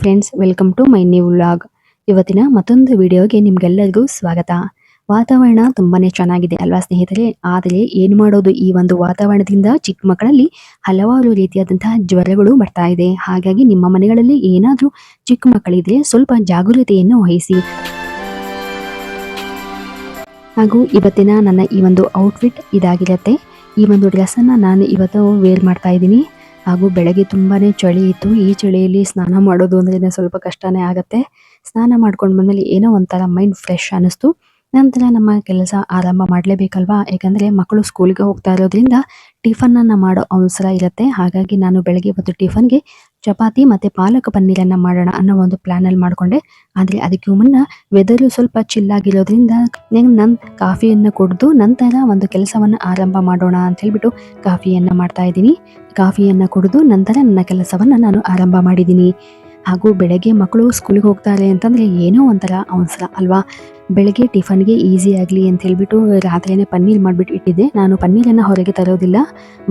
Friends, welcome to my new vlog. ಇವತ್ತಿನ ಮತ್ತೊಂದು ವಿಡಿಯೋಗೆ ನಿಮ್ಗೆಲ್ಲರಿಗೂ ಸ್ವಾಗತ. ವಾತಾವರಣ ತುಂಬಾನೇ ಚೆನ್ನಾಗಿದೆ ಅಲ್ವಾ ಸ್ನೇಹಿತರೆ? ಆದರೆ ಏನು ಮಾಡೋದು, ಈ ಒಂದು ವಾತಾವರಣದಿಂದ ಚಿಕ್ಕ ಮಕ್ಕಳಲ್ಲಿ ಹಲವಾರು ರೀತಿಯಾದಂತಹ ಜ್ವರಗಳು ಬರ್ತಾ ಇದೆ. ಹಾಗಾಗಿ ನಿಮ್ಮ ಮನೆಗಳಲ್ಲಿ ಏನಾದರೂ ಚಿಕ್ಕ ಮಕ್ಕಳಿದ್ರೆ ಸ್ವಲ್ಪ ಜಾಗೃತೆಯನ್ನು ವಹಿಸಿ. ಹಾಗೂ ಇವತ್ತಿನ ನನ್ನ ಈ ಒಂದು ಔಟ್ಫಿಟ್ ಇದಾಗಿರುತ್ತೆ. ಈ ಒಂದು ಡ್ರೆಸ್ಸನ್ನು ನಾನು ಇವತ್ತು ವೇರ್ ಮಾಡ್ತಾ ಇದ್ದೀನಿ. ಹಾಗೂ ಬೆಳಗ್ಗೆ ತುಂಬಾನೇ ಚಳಿ ಇತ್ತು. ಈ ಚಳಿಯಲ್ಲಿ ಸ್ನಾನ ಮಾಡೋದು ಅಂದ್ರೆ ಸ್ವಲ್ಪ ಕಷ್ಟನೇ ಆಗುತ್ತೆ. ಸ್ನಾನ ಮಾಡ್ಕೊಂಡು ಬಂದ್ಮೇಲೆ ಏನೋ ಒಂಥರ ಮೈಂಡ್ ಫ್ರೆಶ್ ಅನ್ನಿಸ್ತು. ನಂತರ ನಮ್ಮ ಕೆಲಸ ಆರಂಭ ಮಾಡಲೇಬೇಕಲ್ವಾ, ಯಾಕಂದ್ರೆ ಮಕ್ಕಳು ಸ್ಕೂಲ್ಗೆ ಹೋಗ್ತಾ ಇರೋದ್ರಿಂದ ಟಿಫನ್ ಅನ್ನ ಮಾಡೋ ಅವಸರ ಇರುತ್ತೆ. ಹಾಗಾಗಿ ನಾನು ಬೆಳಗ್ಗೆ ಇವತ್ತು ಟಿಫನ್ಗೆ ಚಪಾತಿ ಮತ್ತೆ ಪಾಲಕ್ ಪನ್ನೀರನ್ನ ಮಾಡೋಣ ಅನ್ನೋ ಒಂದು ಪ್ಲಾನ್ ಅಲ್ಲಿ ಮಾಡ್ಕೊಂಡೆ. ಆದ್ರೆ ಅದಕ್ಕೂ ಮುನ್ನ ವೆದರು ಸ್ವಲ್ಪ ಚಿಲ್ಲಾಗಿರೋದ್ರಿಂದ ನನ್ನ ಕಾಫಿಯನ್ನು ಕುಡಿದು ನಂತರ ಒಂದು ಕೆಲಸವನ್ನ ಆರಂಭ ಮಾಡೋಣ ಅಂತ ಹೇಳ್ಬಿಟ್ಟು ಕಾಫಿಯನ್ನ ಮಾಡ್ತಾ ಇದ್ದೀನಿ. ಕಾಫಿಯನ್ನ ಕುಡಿದು ನಂತರ ನನ್ನ ಕೆಲಸವನ್ನ ನಾನು ಆರಂಭ ಮಾಡಿದ್ದೀನಿ. ಹಾಗೂ ಬೆಳಗ್ಗೆ ಮಕ್ಕಳು ಸ್ಕೂಲಿಗೆ ಹೋಗ್ತಾರೆ ಅಂತಂದ್ರೆ ಏನೋ ಒಂಥರ ಅವಸರ ಅಲ್ವಾ. ಬೆಳಗ್ಗೆ ಟಿಫನ್ಗೆ ಈಸಿ ಆಗಲಿ ಅಂತ ಹೇಳ್ಬಿಟ್ಟು ರಾತ್ರಿನೇ ಪನ್ನೀರ್ ಮಾಡಿಬಿಟ್ಟು ಇಟ್ಟಿದ್ದೆ. ನಾನು ಪನ್ನೀರನ್ನು ಹೊರಗೆ ತರೋದಿಲ್ಲ,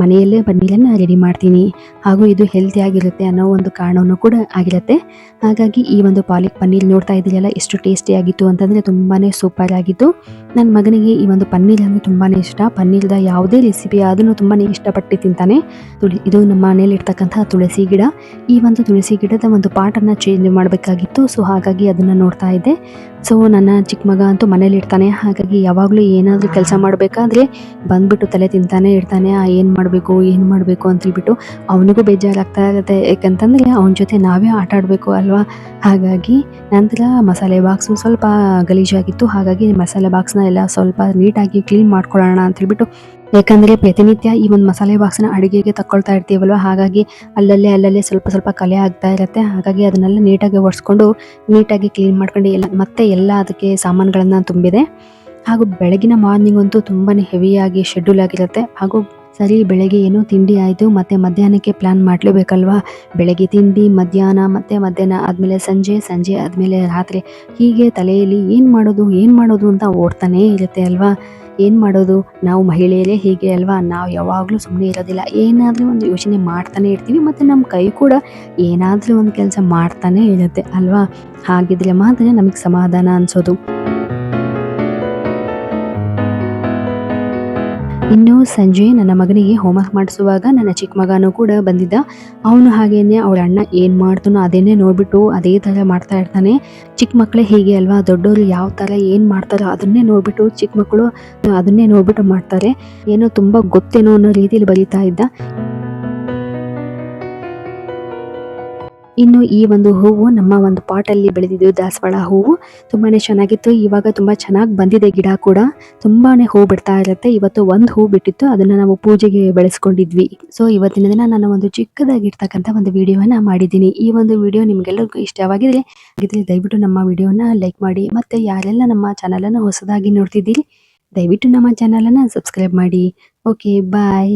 ಮನೆಯಲ್ಲೇ ಪನ್ನೀರನ್ನು ರೆಡಿ ಮಾಡ್ತೀನಿ. ಹಾಗೂ ಇದು ಹೆಲ್ತಿ ಆಗಿರುತ್ತೆ ಅನ್ನೋ ಒಂದು ಕಾರಣವೂ ಕೂಡ ಆಗಿರುತ್ತೆ. ಹಾಗಾಗಿ ಈ ಒಂದು ಪಾಲಕ್ ಪನ್ನೀರ್ ನೋಡ್ತಾ ಇದ್ದೀರಲ್ಲ, ಎಷ್ಟು ಟೇಸ್ಟಿ ಆಗಿತ್ತು ಅಂತಂದರೆ ತುಂಬಾ ಸೂಪರ್ ಆಗಿತ್ತು. ನನ್ನ ಮಗನಿಗೆ ಈ ಒಂದು ಪನ್ನೀರ್ ಅಂದರೆ ತುಂಬಾ ಇಷ್ಟ. ಪನ್ನೀರ್ದ ಯಾವುದೇ ರೆಸಿಪಿ ಅದನ್ನು ತುಂಬಾ ಇಷ್ಟಪಟ್ಟು ತಿಂತಾನೆ. ಇದು ನಮ್ಮ ಮನೇಲಿ ಇರ್ತಕ್ಕಂಥ ತುಳಸಿ ಗಿಡ. ಈ ಒಂದು ತುಳಸಿ ಗಿಡದ ಒಂದು ಪಾಟನ್ನು ಚೇಂಜ್ ಮಾಡಬೇಕಾಗಿತ್ತು. ಸೊ ಹಾಗಾಗಿ ಅದನ್ನು ನೋಡ್ತಾ ಇದ್ದೆ. ಸೊ ನನ್ನ ಚಿಕ್ಕ ಮಗ ಅಂತೂ ಮನೇಲಿ ಇರ್ತಾನೆ. ಹಾಗಾಗಿ ಯಾವಾಗಲೂ ಏನಾದರೂ ಕೆಲಸ ಮಾಡಬೇಕಾದ್ರೆ ಬಂದ್ಬಿಟ್ಟು ತಲೆ ತಿಂತಾನೆ ಇರ್ತಾನೆ. ಏನು ಮಾಡಬೇಕು ಅಂತ ಹೇಳ್ಬಿಟ್ಟು ಅವನಿಗೂ ಬೇಜಾರಾಗ್ತಾ ಇರುತ್ತೆ. ಯಾಕಂತಂದರೆ ಅವನ ಜೊತೆ ನಾವೇ ಆಟ ಆಡಬೇಕು ಅಲ್ವಾ. ಹಾಗಾಗಿ ನಂತರ ಮಸಾಲೆ ಬಾಕ್ಸು ಸ್ವಲ್ಪ ಗಲೀಜಾಗಿತ್ತು. ಹಾಗಾಗಿ ಮಸಾಲೆ ಬಾಕ್ಸ್ನ ಎಲ್ಲ ಸ್ವಲ್ಪ ನೀಟಾಗಿ ಕ್ಲೀನ್ ಮಾಡ್ಕೊಳ್ಳೋಣ ಅಂತ ಹೇಳ್ಬಿಟ್ಟು, ಯಾಕಂದರೆ ಪ್ರತಿನಿತ್ಯ ಈ ಒಂದು ಮಸಾಲೆ ಬಾಕ್ಸ್ನ ಅಡುಗೆಗೆ ತಗೊಳ್ತಾ ಇರ್ತೀವಲ್ವ. ಹಾಗಾಗಿ ಅಲ್ಲಲ್ಲೇ ಸ್ವಲ್ಪ ಕಲೆ ಆಗ್ತಾ ಇರುತ್ತೆ. ಹಾಗಾಗಿ ಅದನ್ನೆಲ್ಲ ನೀಟಾಗಿ ಒರೆಸ್ಕೊಂಡು ನೀಟಾಗಿ ಕ್ಲೀನ್ ಮಾಡ್ಕೊಂಡು ಎಲ್ಲ ಅದಕ್ಕೆ ಸಾಮಾನುಗಳನ್ನು ತುಂಬಿದೆ. ಹಾಗೂ ಬೆಳಗಿನ ಮಾರ್ನಿಂಗ್ ಅಂತೂ ತುಂಬಾ ಹೆವಿಯಾಗಿ ಶೆಡ್ಯೂಲ್ ಆಗಿರುತ್ತೆ. ಹಾಗೂ ಸರಿ, ಬೆಳಗ್ಗೆ ಏನೋ ತಿಂಡಿ ಆಯಿತು, ಮತ್ತು ಮಧ್ಯಾಹ್ನಕ್ಕೆ ಪ್ಲ್ಯಾನ್ ಮಾಡಲೇಬೇಕಲ್ವಾ. ಬೆಳಗ್ಗೆ ತಿಂಡಿ, ಮಧ್ಯಾಹ್ನ ಆದಮೇಲೆ ಸಂಜೆ ಆದಮೇಲೆ ರಾತ್ರಿ, ಹೀಗೆ ತಲೆಯಲ್ಲಿ ಏನು ಮಾಡೋದು ಅಂತ ಓಡ್ತಾನೇ ಇರುತ್ತೆ ಅಲ್ವಾ. ಏನು ಮಾಡೋದು, ನಾವು ಮಹಿಳೆಯರೇ ಹೀಗೆ ಅಲ್ವಾ. ನಾವು ಯಾವಾಗಲೂ ಸುಮ್ಮನೆ ಇರೋದಿಲ್ಲ, ಏನಾದರೂ ಒಂದು ಯೋಚನೆ ಮಾಡ್ತಾನೆ ಇರ್ತೀವಿ. ಮತ್ತು ನಮ್ಮ ಕೈ ಕೂಡ ಏನಾದರೂ ಒಂದು ಕೆಲಸ ಮಾಡ್ತಾನೆ ಇರುತ್ತೆ ಅಲ್ವಾ. ಹಾಗಿದ್ರೆ ಮಾತ್ರ ನಮಗೆ ಸಮಾಧಾನ ಅನಿಸೋದು. ಇನ್ನು ಸಂಜೆ ನನ್ನ ಮಗನಿಗೆ ಹೋಮ್ವರ್ಕ್ ಮಾಡಿಸುವಾಗ ನನ್ನ ಚಿಕ್ಕ ಮಗನೂ ಕೂಡ ಬಂದಿದ್ದ. ಅವನು ಹಾಗೇನೆ ಅವ್ರ ಅಣ್ಣ ಏನು ಮಾಡ್ತಾನೋ ಅದನ್ನೇ ನೋಡಿಬಿಟ್ಟು ಅದೇ ಥರ ಮಾಡ್ತಾ ಇರ್ತಾನೆ. ಚಿಕ್ಕ ಮಕ್ಕಳೇ ಹೀಗೆ ಅಲ್ವಾ, ದೊಡ್ಡವರು ಯಾವ ಥರ ಏನು ಮಾಡ್ತಾರೋ ಅದನ್ನೇ ನೋಡಿಬಿಟ್ಟು ಚಿಕ್ಕ ಮಕ್ಕಳು ಅದನ್ನೇ ನೋಡಿಬಿಟ್ಟು ಮಾಡ್ತಾರೆ. ಏನೋ ತುಂಬ ಗೊತ್ತೇನೋ ಅನ್ನೋ ರೀತಿಯಲ್ಲಿ ಬರೀತಾ ಇದ್ದ. ಇನ್ನು ಈ ಒಂದು ಹೂವು ನಮ್ಮ ಒಂದು ಪಾಟಲ್ಲಿ ಬೆಳೆದಿದ್ದು ದಾಸವಾಳ ಹೂವು ತುಂಬಾ ಚೆನ್ನಾಗಿತ್ತು. ಇವಾಗ ತುಂಬ ಚೆನ್ನಾಗಿ ಬಂದಿದೆ. ಗಿಡ ಕೂಡ ತುಂಬಾ ಹೂ ಬಿಡ್ತಾ ಇರುತ್ತೆ. ಇವತ್ತು ಒಂದು ಹೂ ಬಿಟ್ಟಿತ್ತು, ಅದನ್ನು ನಾವು ಪೂಜೆಗೆ ಬೆಳೆಸ್ಕೊಂಡಿದ್ವಿ. ಸೊ ಇವತ್ತಿನ ದಿನ ನಾನು ಒಂದು ಚಿಕ್ಕದಾಗಿರ್ತಕ್ಕಂಥ ಒಂದು ವಿಡಿಯೋನ ಮಾಡಿದ್ದೀನಿ. ಈ ಒಂದು ವಿಡಿಯೋ ನಿಮಗೆಲ್ಲರಿಗೂ ಇಷ್ಟವಾಗಿದ್ರೆ ದಯವಿಟ್ಟು ನಮ್ಮ ವಿಡಿಯೋನ ಲೈಕ್ ಮಾಡಿ. ಮತ್ತು ಯಾರೆಲ್ಲ ನಮ್ಮ ಚಾನಲನ್ನು ಹೊಸದಾಗಿ ನೋಡ್ತಿದ್ದೀರಿ, ದಯವಿಟ್ಟು ನಮ್ಮ ಚಾನಲನ್ನು ಸಬ್ಸ್ಕ್ರೈಬ್ ಮಾಡಿ. ಓಕೆ, ಬಾಯ್.